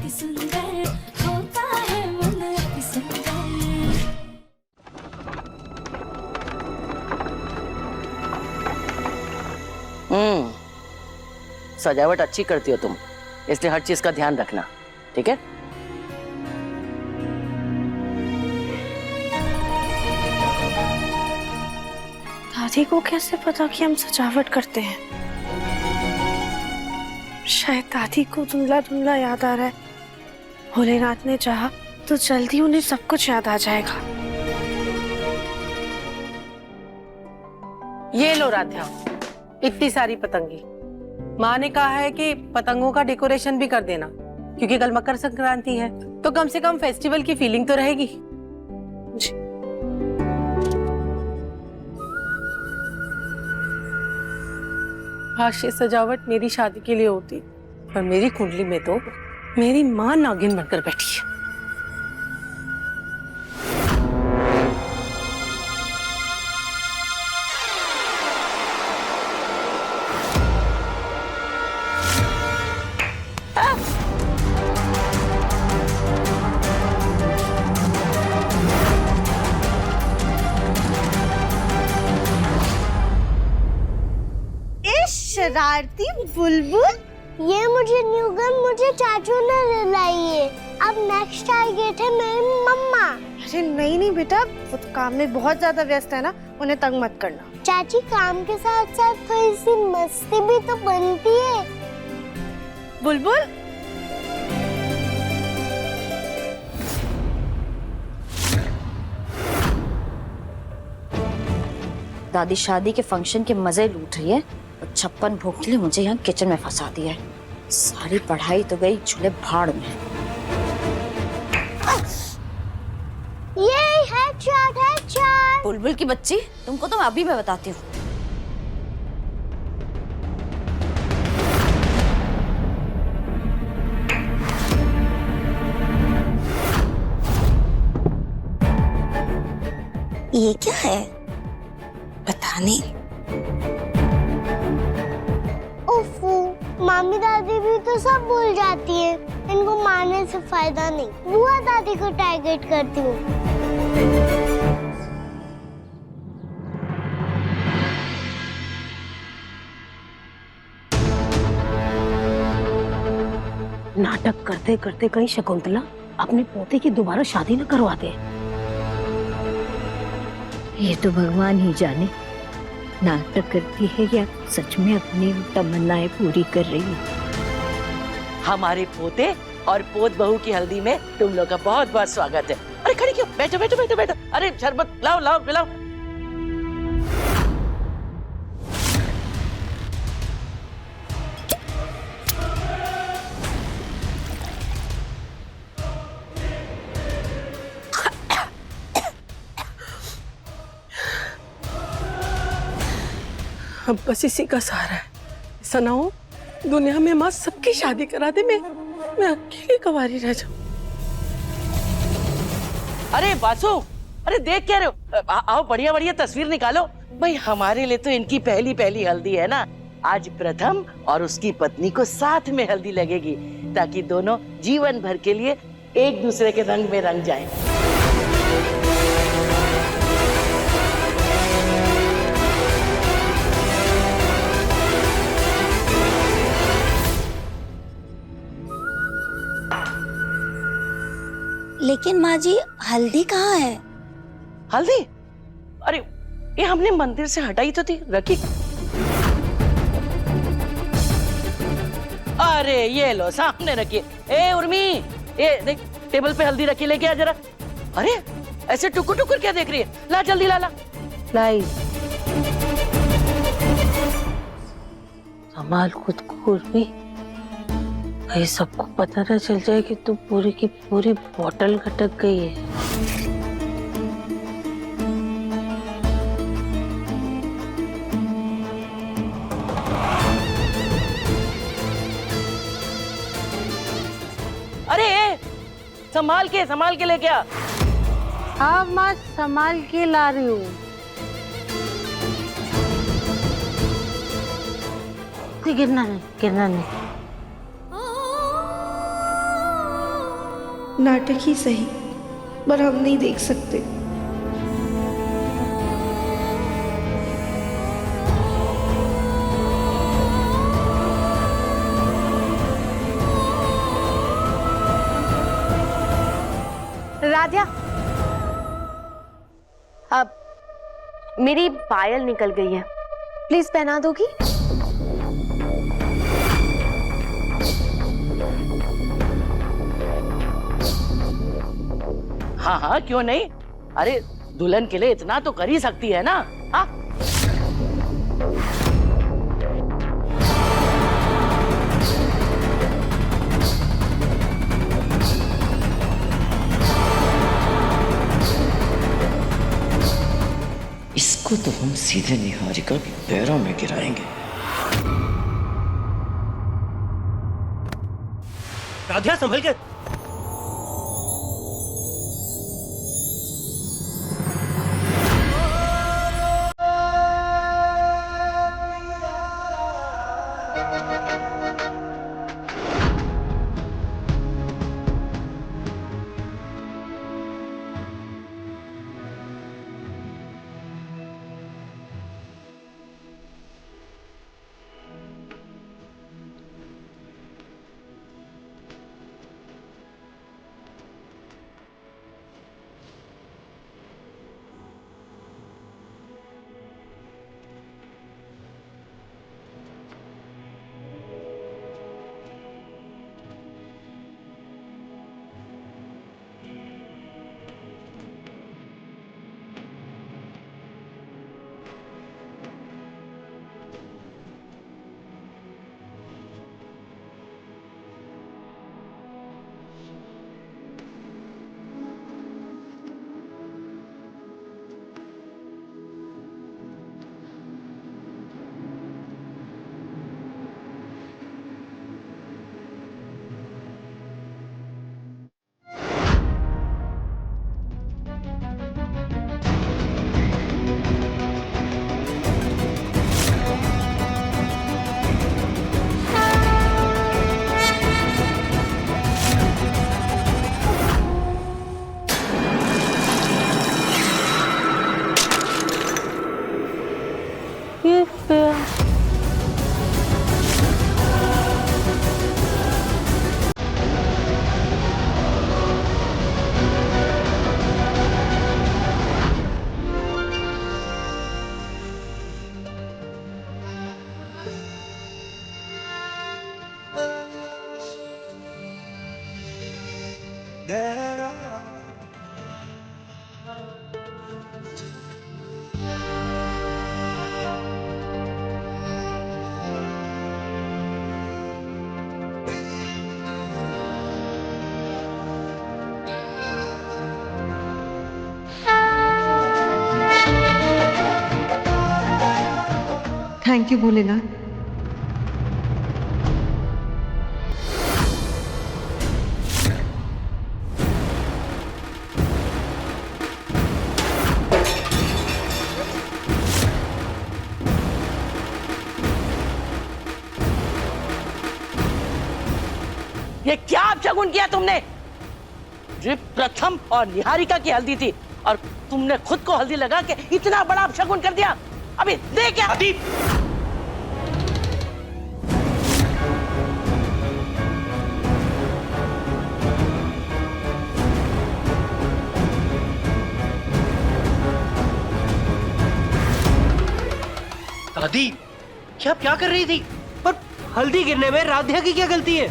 अति सुंदर होता है मन अति सुंदर। सजावट अच्छी करती हो तुम, इसलिए हर चीज का ध्यान रखना, ठीक है? दादी को कैसे पता कि हम सजावट करते हैं? शायद दादी को धुंधला धुंधला याद आ रहा है। भोलेनाथ ने चाहा तो जल्दी उन्हें सब कुछ याद आ जाएगा। ये लो राध्या, इतनी सारी पतंगी। माँ ने कहा है कि पतंगों का डेकोरेशन भी कर देना, क्योंकि कल मकर संक्रांति है, तो कम से कम फेस्टिवल की फीलिंग तो रहेगी। आज ये सजावट मेरी शादी के लिए होती, पर मेरी कुंडली में तो मेरी माँ नागिन बनकर बैठी है। शरारती बुलबुल, ये मुझे न्यू गन मुझे चाचू ने दिलाई है। अब नेक्स्ट टारगेट है मेरी मम्मा। अरे नहीं नहीं बेटा, वो तो काम में बहुत ज्यादा व्यस्त है ना, उन्हें तंग मत करना। चाची, काम के साथ साथ थोड़ी सी मस्ती भी तो बनती है। बुलबुल, दादी शादी के फंक्शन के मजे लूट रही है और 56 भोग के लिए मुझे यहाँ किचन में फंसा दिया है। सारी पढ़ाई तो गई चूल्हे भाड़ में। ये हेडशॉट। बुलबुल की बच्ची, तुमको तो अभी मैं बताती हूँ। ये क्या है? पता नहीं। ओफो, मामी दादी भी तो सब भूल जाती है। इनको मारने से फायदा नहीं, बुआ दादी को टारगेट करती हूँ। नाटक करते करते कहीं शकुंतला अपने पोते की दोबारा शादी न करवा दे। ये तो भगवान ही जाने, नाटक करती है या सच में अपनी तमन्नाएं पूरी कर रही है। हमारे पोते और पोत बहू की हल्दी में तुम लोग का बहुत बहुत स्वागत है। अरे खड़ी क्यों? बैठो बैठो बैठो बैठो। अरे शरबत लाओ लाओ पिलाओ। अब बस इसी का सहारा है। ऐसा ना हो दुनिया में माँ सबकी शादी करा दे, मैं अकेली कवारी रह जाऊं। अरे बासु, अरे देख क्या रहे हो? आओ बढ़िया बढ़िया तस्वीर निकालो। भाई हमारे लिए तो इनकी पहली पहली हल्दी है ना। आज प्रथम और उसकी पत्नी को साथ में हल्दी लगेगी, ताकि दोनों जीवन भर के लिए एक दूसरे के रंग में रंग जाएं। लेकिन माँ जी, हल्दी कहाँ है? हल्दी? अरे ये हमने मंदिर से हटाई तो थी, रखी। अरे ये लो सामने रखिए। ए उर्मी, ये देख टेबल पे हल्दी रखी, लेके आ जरा। अरे ऐसे टुकुर टुकुर क्या देख रही है? ला जल्दी ला ला। लाई संभाल खुद को उर्मी, ये सबको पता ना चल जाए कि तू पूरी की पूरी बोतल घटक गई है। अरे संभाल के लेके आ। हाँ माँ, संभाल के ला रही हूँ। गिरना नहीं, गिरना नहीं। नाटक ही सही, पर हम नहीं देख सकते। राध्या, अब मेरी पायल निकल गई है, प्लीज पहना दोगी? हाँ हाँ, क्यों नहीं। अरे दुल्हन के लिए इतना तो कर ही सकती है ना। हाँ इसको तो हम सीधे निहारिका के पैरों में गिराएंगे। राधिया संभल के। Thank you Bholenath. ये क्या अपशगुन किया तुमने? ये प्रथम और निहारिका की हल्दी थी और तुमने खुद को हल्दी लगा के इतना बड़ा अपशगुन कर दिया। अभी दे क्या? दादी क्या कर रही थी? पर हल्दी गिरने में राधिया की क्या गलती है?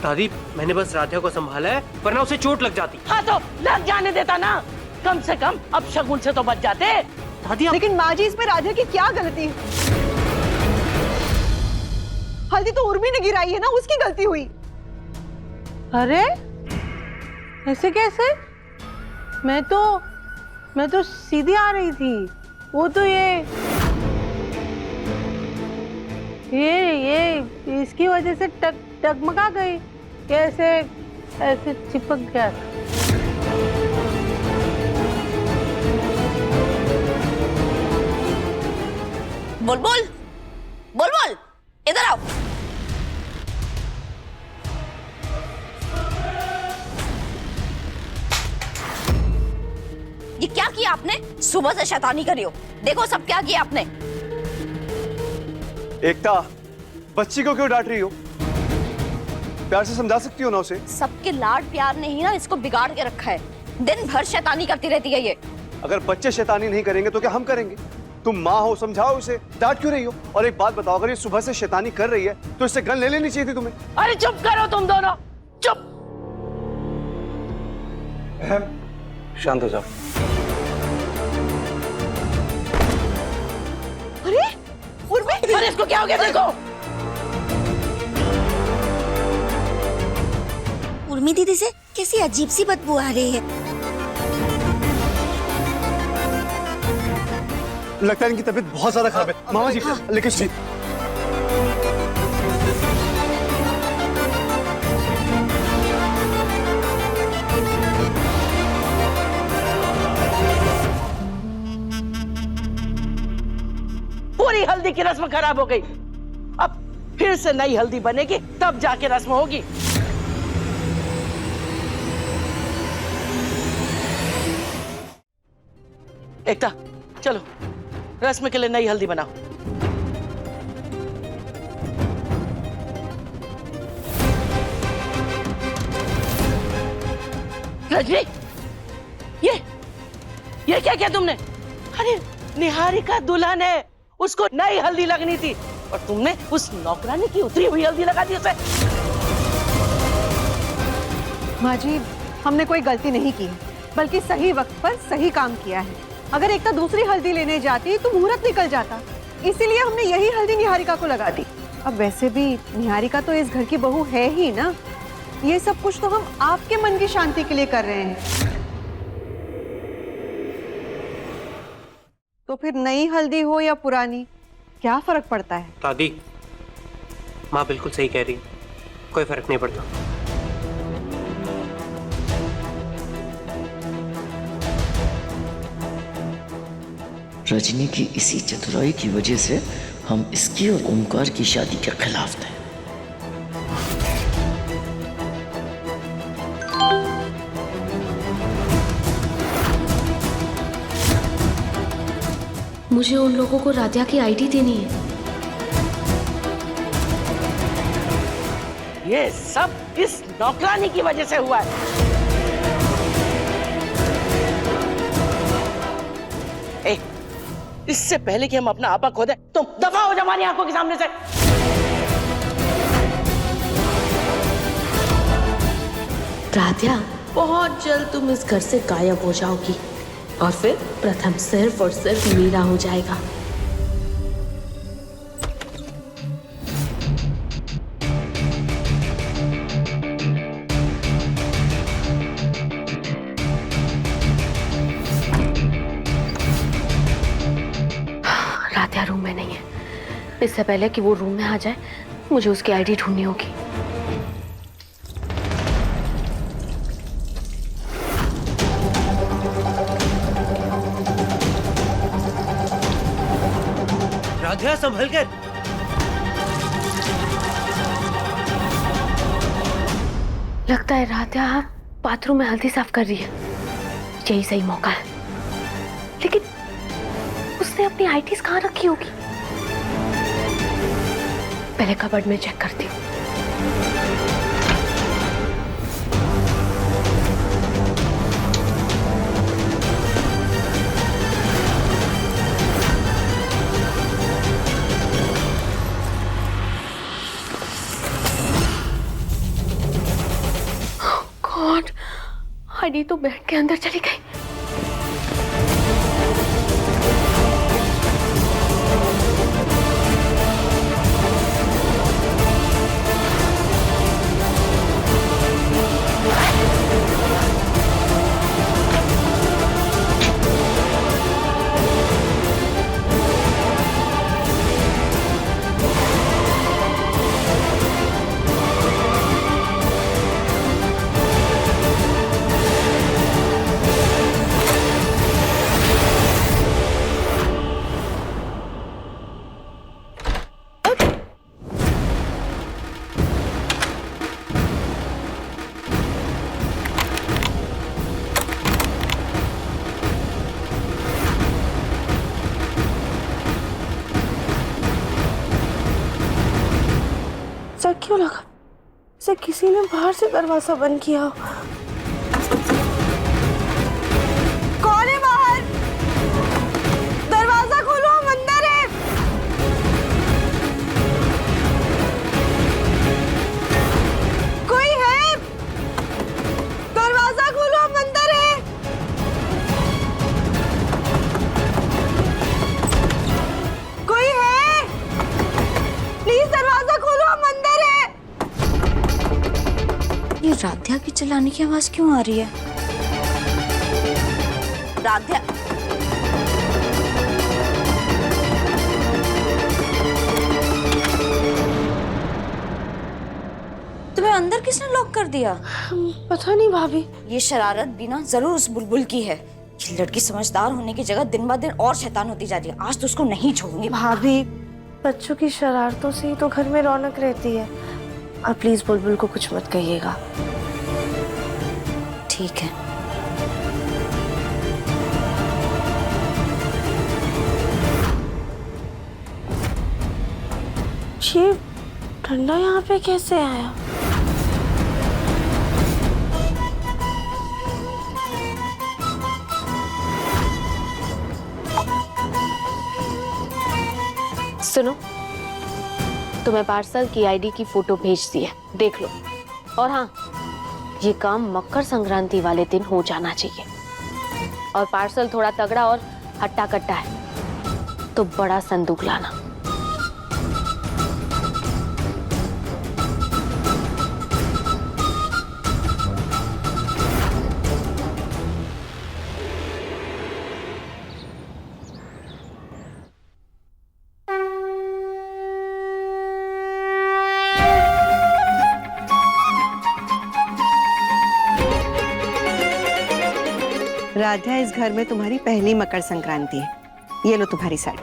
दादी मैंने बस राधिया को संभाला है, वरना उसे चोट लग जाती। हाँ तो लग जाने देता ना, कम से कम अपशगुन से तो बच जाते। दादी लेकिन माँ जी, इसमें राधिया की क्या गलती है? हल्दी तो उर्मी ने गिराई है ना, उसकी गलती हुई। अरे ऐसे कैसे? मैं तो सीधी आ रही थी। वो तो ये इसकी वजह से टगमगा गई, ऐसे चिपक गया। बुलबुल, बुलबुल, इधर आओ। किया आपने? सुबह से शैतानी करी हो। देखो सब क्या किया आपने। एकता, बच्ची को क्यों डांट रही हो? प्यार से समझा सकती हो ना उसे। सबके लाड प्यार ने ही ना इसको बिगाड़ के रखा है। दिन भर शैतानी करती रहती है ये। अगर बच्चे शैतानी नहीं करेंगे तो क्या हम करेंगे? तुम माँ हो, समझाओ उसे, डांट क्यों रही हो? और एक बात बताओ, अगर ये सुबह से शैतानी कर रही है तो इससे गन ले लेनी चाहिए थी तुम्हें। अरे चुप करो तुम दोनों, चुप। शांत हो जाओ। अरे उर्मी, अरे इसको क्या हो गया देखो। उर्मी दीदी से कैसी अजीब सी बदबू आ रही है। लगता है इनकी तबीयत बहुत ज्यादा खराब है। मामा जी, लेकिन जी पूरी हल्दी की रस्म खराब हो गई। अब फिर से नई हल्दी बनेगी तब जाके रस्म होगी। एकता चलो, रस्म के लिए नई हल्दी बनाओ। रजनी, ये क्या किया तुमने? अरे निहारिका दुल्हन है, उसको नई हल्दी लगनी थी और तुमने उस नौकरानी की उतरी हुई हल्दी लगा दी उसे। माँ जी, हमने कोई गलती नहीं की, बल्कि सही वक्त पर सही काम किया है। अगर एकता दूसरी हल्दी लेने जाती तो मुहूर्त निकल जाता, इसीलिए हमने यही हल्दी निहारिका को लगा दी। अब वैसे भी निहारिका तो इस घर की बहू है ही ना। ये सब कुछ तो हम आपके मन की शांति के लिए कर रहे हैं। तो फिर नई हल्दी हो या पुरानी, क्या फर्क पड़ता है? दादी, माँ बिल्कुल सही कह रही है, कोई फर्क नहीं पड़ता। रजनी की इसी चतुराई की वजह से हम इसकी और ओमकार की शादी के खिलाफ थे। मुझे उन लोगों को राधिया की आईडी देनी है। ये सब इस नौकरानी की वजह से हुआ है। इससे पहले कि हम अपना आपा खो दें, तुम दफा हो जाओ हमारी आंखों के सामने से। राधिया, बहुत जल्द तुम इस घर से गायब हो जाओगी और फिर प्रथम सिर्फ और सिर्फ मेरा हो जाएगा। राधिया रूम में नहीं है। इससे पहले कि वो रूम में आ जाए, मुझे उसकी आईडी ढूंढनी होगी। राधिया, संभल कर। लगता है राधिया बाथरूम में हल्दी साफ कर रही है। यही सही मौका है। लेकिन उसने अपनी आईटीज कहाँ रखी होगी? पहले कबर्ड में चेक करती हूँ। गॉड, आईडी तो बेड के अंदर चली गई। ऐसा क्यों लगा जैसे किसी ने बाहर से दरवाजा बंद किया हो। कौन है बाहर? दरवाजा खोलो, हम अंदर है। कोई है? दरवाजा खोलो, हम अंदर है। कोई है? प्लीज दरवाजा खोलो, हम अंदर है। ये राध्या की चिल्लाने की आवाज क्यों आ रही है? राध्या, तुम्हें अंदर किसने लॉक कर दिया? पता नहीं भाभी। ये शरारत भी ना जरूर उस बुलबुल की है। ये लड़की समझदार होने की जगह दिन ब दिन और शैतान होती जा रही है। आज तो उसको नहीं छोड़ूंगी। भाभी, बच्चों की शरारतों से ही तो घर में रौनक रहती है। और प्लीज बुलबुल को कुछ मत कहिएगा। ठीक है। ये ठंडा यहाँ पे कैसे आया? सुनो, तुम्हें पार्सल की आईडी की फोटो भेज दी है, देख लो। और हाँ, ये काम मकर संक्रांति वाले दिन हो जाना चाहिए। और पार्सल थोड़ा तगड़ा और हट्टा कट्टा है तो बड़ा संदूक लाना। राध्या, इस घर में तुम्हारी पहली मकर संक्रांति है। ये लो तुम्हारी साड़ी।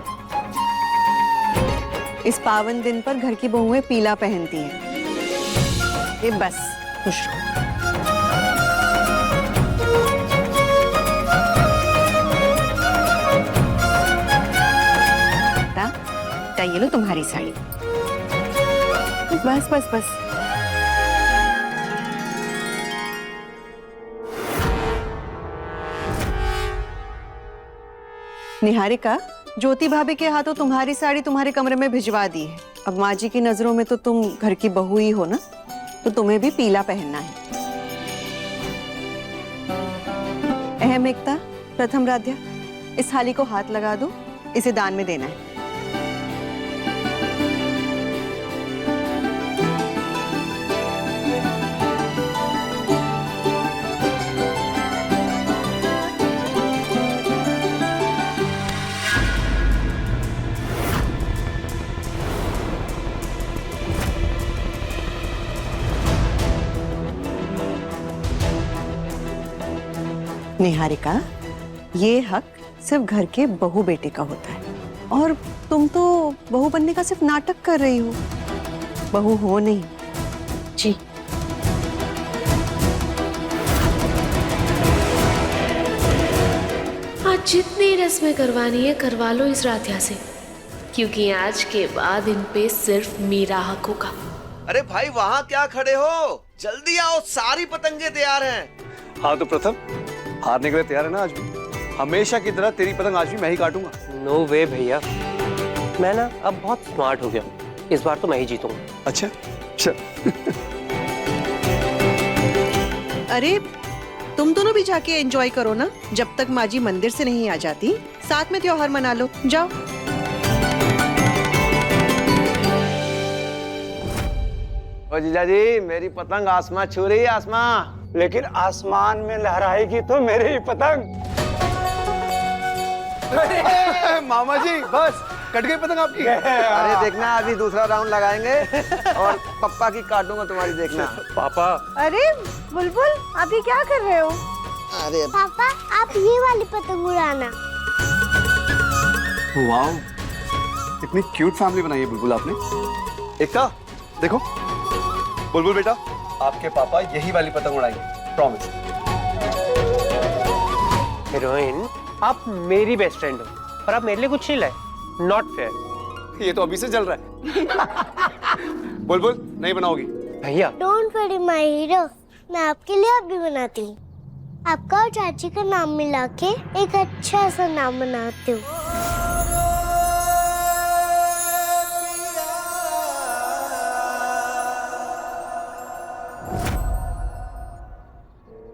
इस पावन दिन पर घर की बहुएं पीला पहनती हैं। ये बस खुश रहो। ये लो तुम्हारी साड़ी। बस बस बस। निहारिका, ज्योति भाभी के हाथों तुम्हारी साड़ी तुम्हारे कमरे में भिजवा दी है। अब माँ जी की नजरों में तो तुम घर की बहू ही हो ना, तो तुम्हें भी पीला पहनना है। अहम एकता, प्रथम राध्या, इस थाली को हाथ लगा दो। इसे दान में देना है। निहारिका, ये हक सिर्फ घर के बहू बेटे का होता है। और तुम तो बहू बनने का सिर्फ नाटक कर रही हो, बहू हो नहीं। जी, आज जितनी रस्में करवानी है करवा लो इस राध्या से, क्योंकि आज के बाद इन पे सिर्फ मेरा हक होगा। अरे भाई, वहाँ क्या खड़े हो? जल्दी आओ, सारी पतंगे तैयार हैं। हाँ तो प्रथम, हारने के लिए तैयार है ना आज भी? हमेशा की तरह तेरी पतंग आज भी मैं ही काटूंगा। नो वे भैया, मैं ना अब बहुत स्मार्ट हो गया। इस बार तो मैं ही जीतूंगा। अच्छा, चल। अरे तुम दोनों भी जाके एंजॉय करो ना, जब तक माँ जी मंदिर से नहीं आ जाती। साथ में त्योहार मना लो, जाओ। ओ जीजा जी, मेरी पतंग आसमां छू रही है, आसमां। लेकिन आसमान में लहराएगी तो मेरी ही पतंग। मामा जी, बस कट गई पतंग आपकी। अरे देखना, अभी दूसरा राउंड लगाएंगे और पप्पा की काटूंगा तुम्हारी, देखना। पापा। अरे बुलबुल, अभी क्या कर रहे हो? अरे पापा, आप ये वाली पतंग उड़ाना। वाओ, इतनी क्यूट फैमिली बनाई है बुलबुल आपने। एकता, देखो, बुलबुल बेटा, आपके पापा यही वाली पतंग उड़ाएंगे, प्रॉमिस। हीरोइन, आप मेरी बेस्ट फ्रेंड हो, पर आप मेरे लिए कुछ नहीं लाए। Not fair. ये तो अभी से चल रहा है। बोल बोल, नहीं बनाओगी? भैया डोंट वरी माय हीरो, मैं आपके लिए अब भी बनाती हूँ। आपका और चाची का नाम मिला के एक अच्छा सा नाम बनाती हूँ।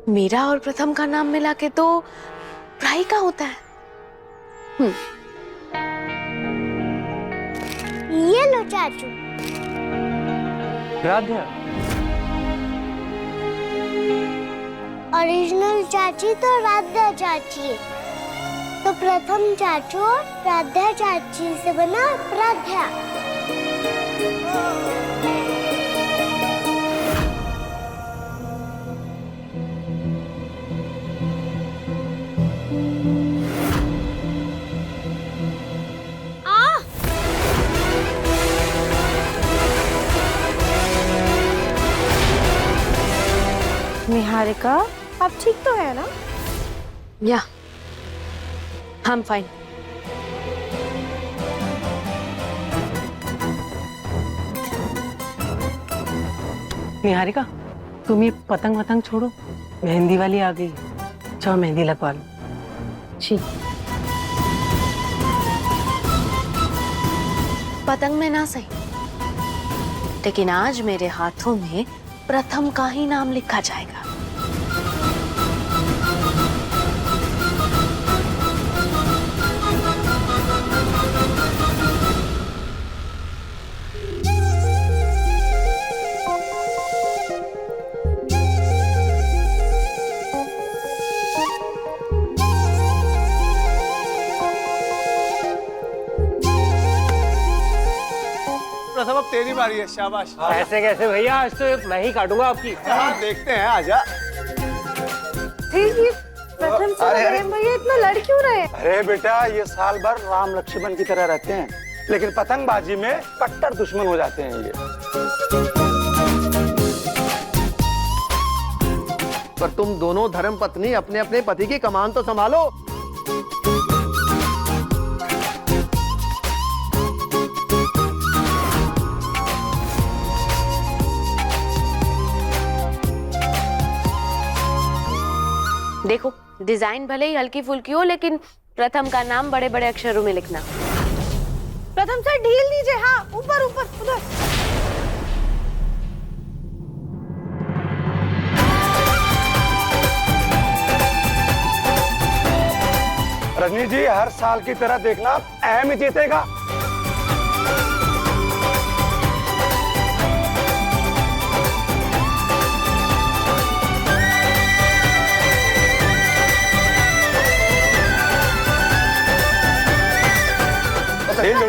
मीरा और प्रथम का नाम मिला के तो राही का होता है। ये लो चाचू। राधा, ओरिजिनल चाची तो राधा चाची है, तो प्रथम चाचू और राधा चाची से बना प्राध्या। निहारिका, आप ठीक तो है ना? या हम फाइन। निहारिका, तुम ये पतंग वतंग छोड़ो, मेहंदी वाली आ गई, जाओ मेहंदी लगवा लो। जी। पतंग में ना सही, लेकिन आज मेरे हाथों में प्रथम का ही नाम लिखा जाएगा। प्रथम अब तेरी बारी है, शाबाश। ऐसे कैसे भैया, आज तो मैं ही काटूंगा आपकी। हाँ, देखते हैं, आजा। प्रथम से प्रेम भैया इतना लड़ क्यों रहे? अरे बेटा, ये साल भर राम लक्ष्मण की तरह रहते हैं, लेकिन पतंगबाजी में कट्टर दुश्मन हो जाते हैं ये। पर तुम दोनों धर्म पत्नी अपने अपने पति की कमान तो संभालो। देखो, डिजाइन भले ही हल्की फुल्की हो, लेकिन प्रथम का नाम बड़े बड़े अक्षरों में लिखना। प्रथम सर ढील दीजिए। हाँ, ऊपर ऊपर उधर। रजनी जी, हर साल की तरह देखना, अहम ही जीतेगा।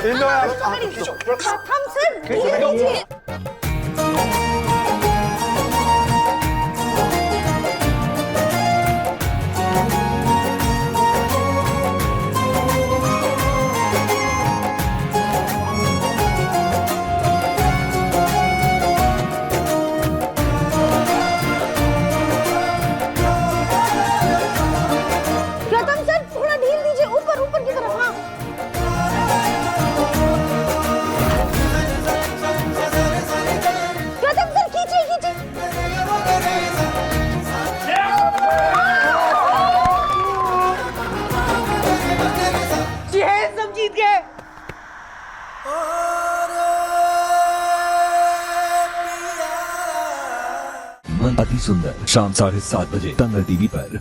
ढील लो यार। प्रथम सर ढील दीजिए। प्रथम सर थोड़ा ढील दीजिए, ऊपर ऊपर की तरफ। हाँ, अति सुंदर शाम 7:30 बजे तंगल टीवी पर।